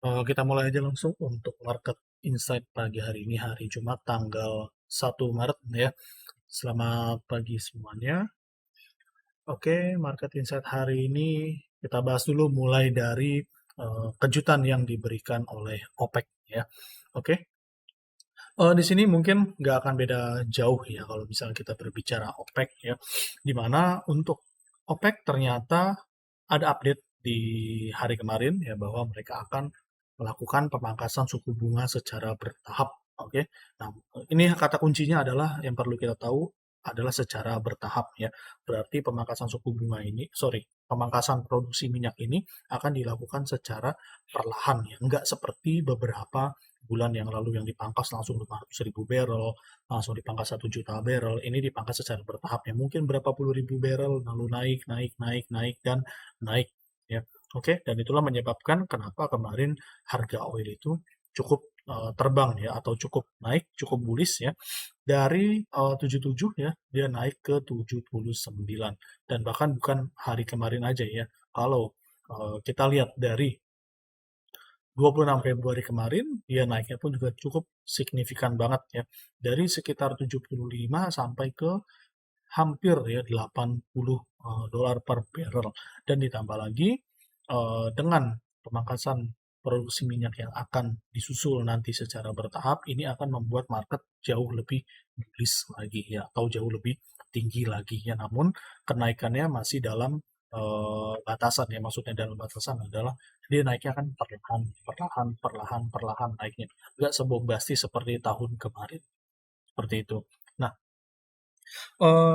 Kita mulai aja langsung untuk market insight pagi hari ini, hari Jumat tanggal 1 Maret ya. Selamat pagi semuanya. Oke, market insight hari ini kita bahas dulu mulai dari kejutan yang diberikan oleh OPEC ya. Oke, di sini mungkin nggak akan beda jauh ya kalau misalnya kita berbicara OPEC ya. Di mana untuk OPEC ternyata ada update di hari kemarin ya bahwa mereka akan melakukan pemangkasan suku bunga secara bertahap. Oke. Nah, ini kata kuncinya adalah yang perlu kita tahu adalah secara bertahap ya. Berarti pemangkasan suku bunga ini, sorry, pemangkasan produksi minyak ini akan dilakukan secara perlahan ya. Enggak seperti beberapa bulan yang lalu yang dipangkas langsung 500.000 barrel, langsung dipangkas 1 juta barrel. Ini dipangkas secara bertahap ya. Mungkin berapa puluh ribu barrel lalu naik, naik, naik, naik dan naik ya. Oke, dan itulah menyebabkan kenapa kemarin harga oil itu cukup terbang ya atau cukup naik, cukup bullish ya. Dari 77 ya, dia naik ke 79 dan bahkan bukan hari kemarin aja ya. Kalau kita lihat dari 26 Februari kemarin, dia naiknya pun juga cukup signifikan banget ya. Dari sekitar 75 sampai ke hampir ya 80 dolar per barrel. Dan ditambah lagi dengan pemangkasan produksi minyak yang akan disusul nanti secara bertahap, ini akan membuat market jauh lebih bullish lagi ya, atau jauh lebih tinggi lagi ya. Namun kenaikannya masih dalam batasan ya, maksudnya dalam batasan adalah dia naiknya kan perlahan, perlahan, perlahan, perlahan naiknya. Nggak sebombastis seperti tahun kemarin. Seperti itu. Nah,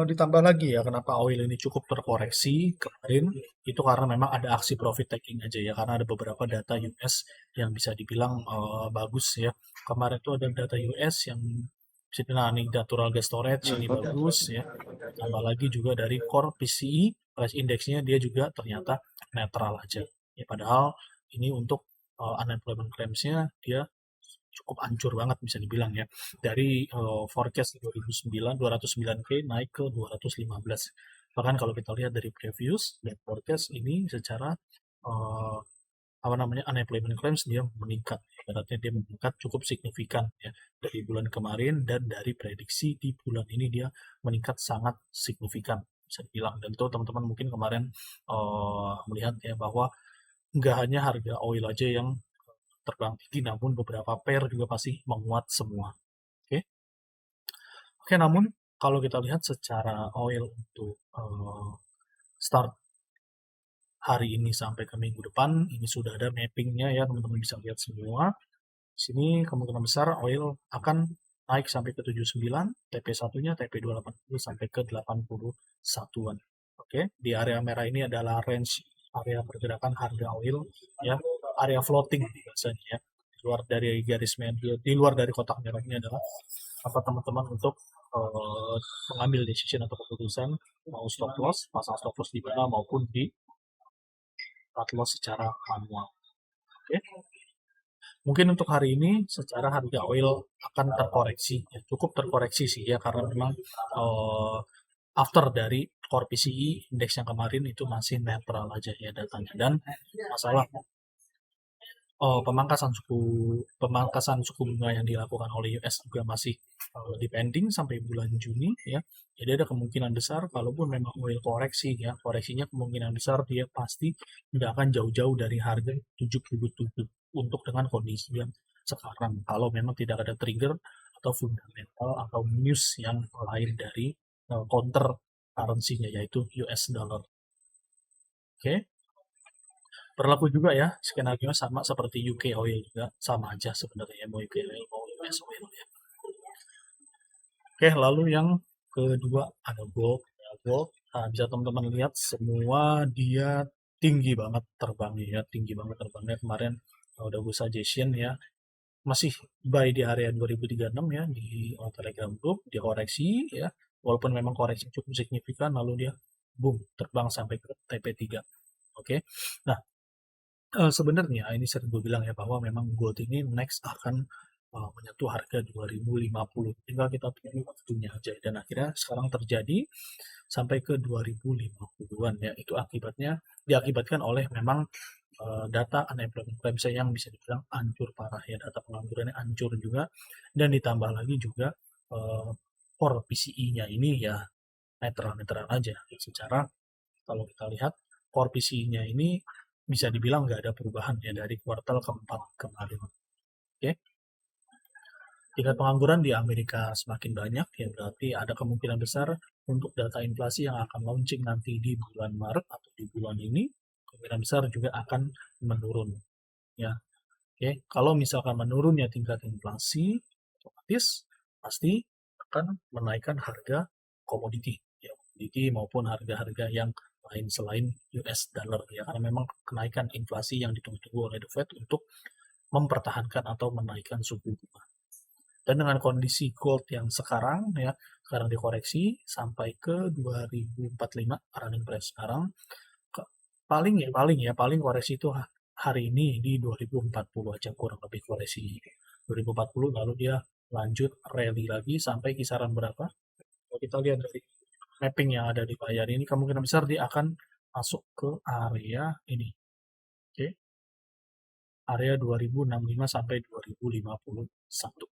ditambah lagi ya kenapa oil ini cukup terkoreksi kemarin, itu karena memang ada aksi profit taking aja ya, karena ada beberapa data US yang bisa dibilang bagus ya. Kemarin itu ada data US yang bisa dibilang nih natural gas storage ini bagus ya. Ditambah lagi juga dari core PCE price indexnya dia juga ternyata netral aja. Ya padahal ini untuk unemployment claims-nya dia cukup hancur banget bisa dibilang ya. Dari forecast 209K naik ke 215. Bahkan kalau kita lihat dari previous dan forecast ini secara uh, apa namanya unemployment claims dia meningkat. Ibaratnya dia meningkat cukup signifikan ya dari bulan kemarin dan dari prediksi di bulan ini dia meningkat sangat signifikan bisa dibilang. Dan itu teman-teman mungkin kemarin melihat ya bahwa nggak hanya harga oil aja yang terbang tinggi, namun beberapa pair juga pasti menguat semua. Oke, oke. Namun kalau kita lihat secara oil untuk start hari ini sampai ke minggu depan, ini sudah ada mappingnya ya teman-teman bisa lihat semua. Di sini kemungkinan besar oil akan naik sampai ke 79, TP1-nya TP 280 sampai ke 81-an. Oke, di area merah ini adalah range area pergerakan harga oil ya, area floating biasanya ya. Di luar dari garis merah, di luar dari kotak merah ini adalah apa teman-teman untuk eh, mengambil decision atau keputusan mau stop loss, pasang stop loss di mana maupun di cut loss secara manual. Oke. Mungkin untuk hari ini secara harga oil akan terkoreksi, ya, cukup terkoreksi sih ya karena memang eh, after dari core PCE indeks yang kemarin itu masih netral aja ya datanya dan masalah pemangkasan suku bunga yang dilakukan oleh US juga masih dipending sampai bulan Juni ya. Jadi ada kemungkinan besar kalaupun memang oil koreksi ya, koreksinya kemungkinan besar dia pasti tidak akan jauh-jauh dari harga 77 untuk dengan kondisi yang sekarang. Kalau memang tidak ada trigger atau fundamental atau news yang lain dari counter currency-nya yaitu US dollar. Oke. Berlaku juga ya, skenario sama seperti UK oil juga, sama aja sebenarnya mau UK oil mau US oil ya. Oke, lalu yang kedua ada gold. Ya, gold, nah, bisa teman-teman lihat semua dia tinggi banget terbangnya ya, tinggi banget terbangnya kemarin udah gue suggestion ya, masih buy di area 2036 ya di Telegram Group, dia koreksi ya, walaupun memang koreksi cukup signifikan, lalu dia boom terbang sampai ke TP3. Oke, nah sebenarnya ini sering gue bilang ya bahwa memang gold ini next akan menyentuh harga 2050. Tinggal kita tunggu waktunya aja. Dan akhirnya sekarang terjadi sampai ke 2050-an ya. Itu akibatnya diakibatkan oleh memang data unemployment claims yang bisa dibilang hancur parah ya, data penganggurannya hancur juga, dan ditambah lagi juga core PCE-nya ini ya netral-netral aja. Secara kalau kita lihat core PCE-nya ini bisa dibilang nggak ada perubahan ya dari kuartal keempat kemarin. Oke, tingkat pengangguran di Amerika semakin banyak ya, berarti ada kemungkinan besar untuk data inflasi yang akan launching nanti di bulan Maret atau di bulan ini kemungkinan besar juga akan menurun ya. Oke, kalau misalkan menurunnya tingkat inflasi, otomatis pasti akan menaikkan harga komoditi, ya, komoditi maupun harga-harga yang lain selain US dollar ya, karena memang kenaikan inflasi yang ditunggu-tunggu oleh The Fed untuk mempertahankan atau menaikkan suku bunga. Dan dengan kondisi gold yang sekarang ya, sekarang dikoreksi sampai ke 2045 running price sekarang, paling koreksi itu hari ini di 2040 aja, kurang lebih koreksi 2040, lalu dia lanjut rally lagi sampai kisaran berapa. Kalau kita lihat dari mapping yang ada di layar ini, kemungkinan besar dia akan masuk ke area ini. Oke, area 2065 sampai 2051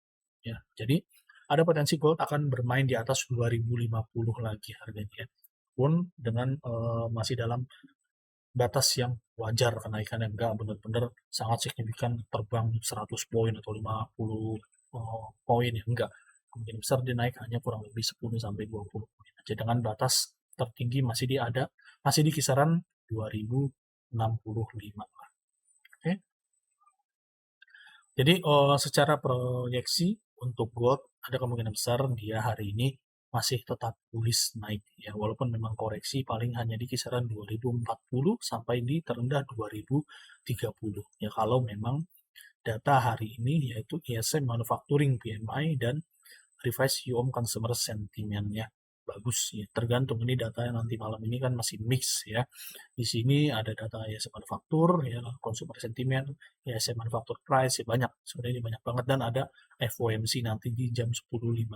ya. Jadi ada potensi gold akan bermain di atas 2050 lagi harganya, pun dengan masih dalam batas yang wajar kenaikannya, enggak benar-benar sangat signifikan terbang 100 poin atau 50 poin ya, enggak. Mungkin besar dia naik hanya kurang lebih 10 sampai 20 poin aja, dengan batas tertinggi masih di kisaran 2065. Oke. Jadi secara proyeksi untuk gold ada kemungkinan besar dia hari ini masih tetap bullish naik ya, walaupun memang koreksi paling hanya di kisaran 2040 sampai di terendah 2030 ya, kalau memang data hari ini yaitu ISM Manufacturing PMI dan Revised UOM Consumer Sentiment-nya bagus ya. Tergantung ini data yang nanti malam ini kan masih mix ya. Di sini ada data ISM manufaktur ya, consumer sentiment, ISM manufaktur price ya, banyak. Sebenarnya ini banyak banget, dan ada FOMC nanti di jam 10.15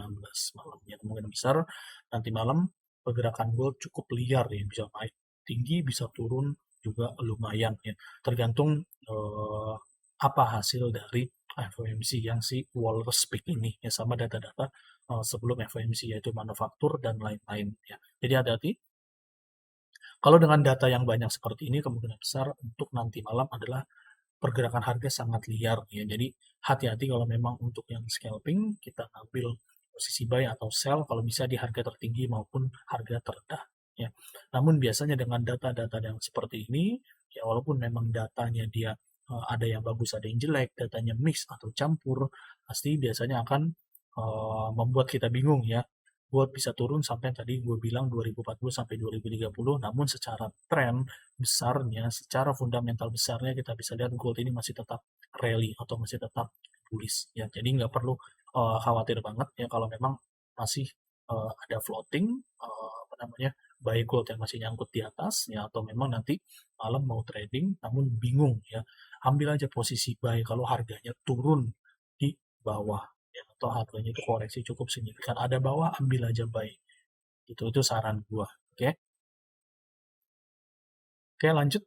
malamnya. Kemungkinan besar nanti malam pergerakan gold cukup liar ya, bisa naik tinggi, bisa turun juga lumayan ya. Tergantung apa hasil dari FOMC yang si Walrus Peak ini ya, sama data-data sebelum FOMC yaitu manufaktur dan lain-lain ya. Jadi hati-hati. Kalau dengan data yang banyak seperti ini, kemungkinan besar untuk nanti malam adalah pergerakan harga sangat liar ya. Jadi hati-hati kalau memang untuk yang scalping, kita ambil posisi buy atau sell kalau bisa di harga tertinggi maupun harga terendah ya. Namun biasanya dengan data-data yang seperti ini ya, walaupun memang datanya dia ada yang bagus, ada yang jelek, datanya mix atau campur, pasti biasanya akan membuat kita bingung ya. Gold bisa turun sampai tadi gue bilang 2040 sampai 2030, namun secara tren besarnya, secara fundamental besarnya kita bisa lihat gold ini masih tetap rally atau masih tetap bullish ya. Jadi nggak perlu khawatir banget ya kalau memang masih ada floating apa namanya, buy gold yang masih nyangkut di atas ya, atau memang nanti malam mau trading namun bingung ya, ambil aja posisi buy kalau harganya turun di bawah ya, atau harganya itu koreksi cukup signifikan ada bawah, ambil aja buy. Itu saran gua. Oke. Oke, lanjut.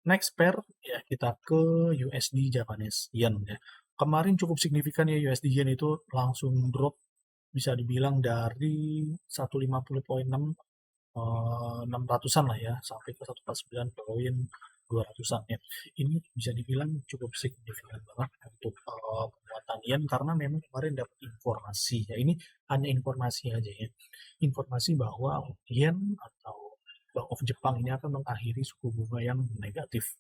Next pair ya, kita ke USD Japanese Yen ya. Kemarin cukup signifikan ya, USD Yen itu langsung drop, bisa dibilang dari 150.6 600-an lah ya, sampai ke 149.200-an ya. Ini bisa dibilang cukup signifikan banget untuk penguatan yen, karena memang kemarin dapat informasi ya. Ini hanya informasi aja ya. Informasi bahwa yen atau Bank of Jepang ini akan mengakhiri suku bunga yang negatif.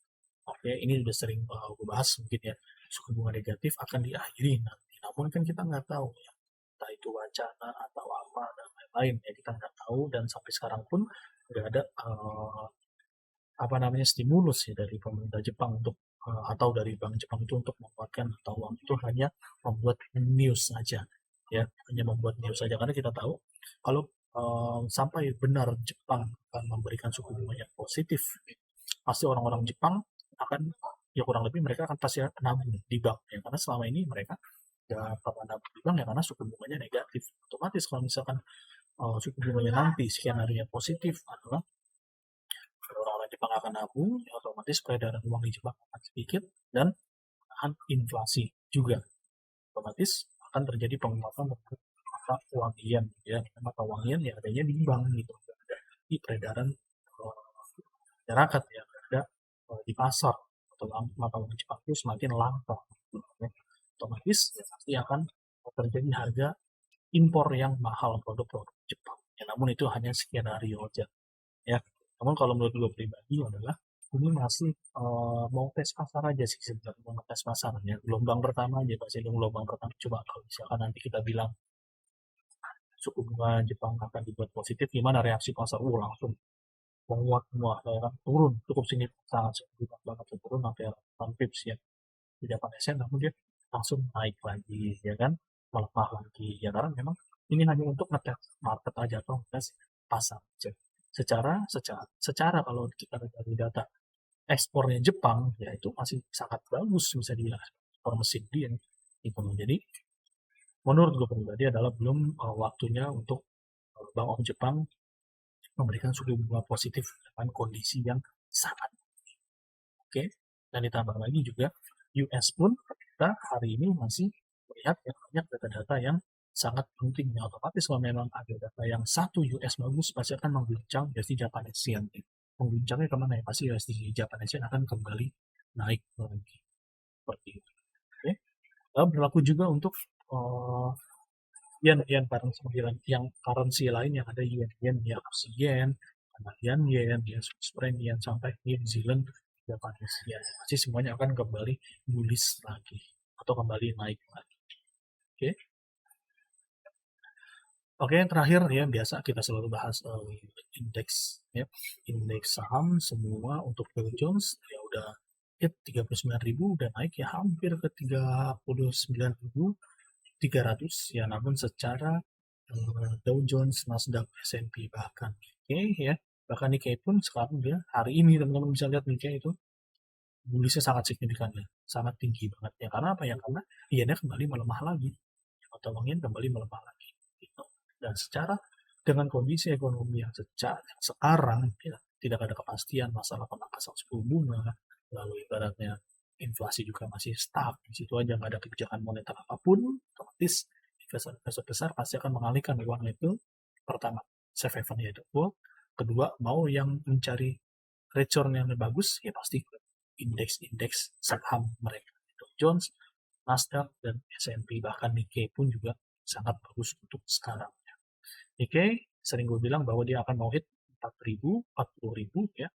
Oke, ini sudah sering gue bahas mungkin ya. Suku bunga negatif akan diakhiri nanti. Namun kan kita nggak tahu ya, entah itu wacana atau apa dan lain-lain ya, kita nggak tahu, dan sampai sekarang pun nggak ada apa namanya stimulus ya dari pemerintah Jepang untuk atau dari Bank Jepang itu untuk menguatkan mata uang. Itu hanya membuat news saja ya, hanya membuat news saja, karena kita tahu kalau sampai benar Jepang akan memberikan suku bunga yang positif, pasti orang-orang Jepang akan, ya kurang lebih mereka akan pasti nabung di bank ya, karena selama ini mereka nggak pernah nabung di bank ya, karena suku bunganya negatif. Otomatis kalau misalkan suku bunganya nanti skenario positif adalah orang-orang Jepang akan nabung, ya otomatis peredaran uang di Jepang akan sedikit dan menahan inflasi juga. Otomatis akan terjadi penguatan terhadap mata uang yen, ya. Mata uang yen ya adanya di bank gitu, ada di peredaran masyarakat ya, ada di pasar atau mata uang Jepang itu semakin langka. Gitu, ya. Otomatis ya, pasti akan terjadi harga impor yang mahal produk-produk Jepang. Ya, namun itu hanya skenario aja. Ya, namun kalau menurut gue pribadi adalah ini masih mau tes pasar aja sih sebenarnya, mau tes pasarnya. Gelombang pertama aja, pasti gelombang pertama. Coba kalau misalkan nanti kita bilang suku bunga Jepang akan dibuat positif, gimana reaksi pasar? Langsung menguat semua, ya kan? Turun cukup signifikan, sangat signifikan banget turun sampai 8 pips ya. Tidak pada sen, namun dia langsung naik lagi, ya kan? Melemah lagi, ya karena memang ini hanya untuk ngetes market aja atau ngetes pasar aja. Secara kalau kita lihat dari data ekspornya Jepang, ya itu masih sangat bagus bisa dibilang ekspor mesin dia. Gitu. Jadi menurut gue pribadi adalah belum waktunya untuk Bank of Jepang memberikan suku bunga positif dengan kondisi yang sangat oke. Dan ditambah lagi juga US pun kita hari ini masih melihat ya, banyak data-data yang sangat penting. Ya, otomatis kalau memang ada data yang satu US bagus pasti akan mengguncang USD Japanese Yen. Mengguncangnya kemana ya? Pasti USD Japanese Yen akan kembali naik lagi. Seperti itu. Oke. Lalu berlaku juga untuk yen currency yang currency lain yang ada yen ya, yen, Canadian yen, ya, Swiss franc yen sampai New Zealand Japanese yen. Pasti semuanya akan kembali bullish lagi atau kembali naik lagi. Oke. Oke, yang terakhir ya biasa kita selalu bahas indeks ya. Indeks saham semua untuk Dow Jones ya udah hit 39.000 udah naik ya hampir ke 39.300 ya, namun secara Dow Jones, Nasdaq, S&P bahkan Nikkei ya, bahkan Nikkei pun sekarang dia hari ini teman-teman bisa lihat Nikkei itu bulishnya sangat signifikan ya, sangat tinggi banget ya. Karena apa ya? Karena yennya kembali melemah lagi, atau yen kembali melemah lagi. Gitu. Dan secara dengan kondisi ekonomi yang sekarang ya, tidak ada kepastian masalah pemangkasan suku bunga, lalu ibaratnya inflasi juga masih stuck di situ aja, nggak ada kebijakan moneter apapun, otomatis investor-investor besar pasti akan mengalihkan uang itu. Pertama, safe haven yaitu gold. Kedua, mau yang mencari return yang lebih bagus ya pasti indeks-indeks saham mereka, Dow Jones, Nasdaq, dan S&P, bahkan Nikkei pun juga sangat bagus untuk sekarang. Nikkei sering gue bilang bahwa dia akan mau hit 4.000, 40.000 ya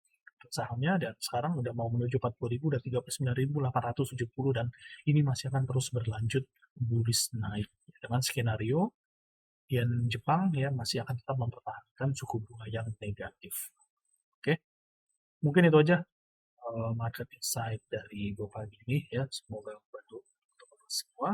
sahamnya, dan sekarang udah mau menuju 40.000, udah 39.870, dan ini masih akan terus berlanjut bullish naik dengan skenario yen Jepang ya masih akan tetap mempertahankan suku bunga yang negatif. Oke, mungkin itu aja market insight dari gue pagi ini ya, semoga membantu untuk semua.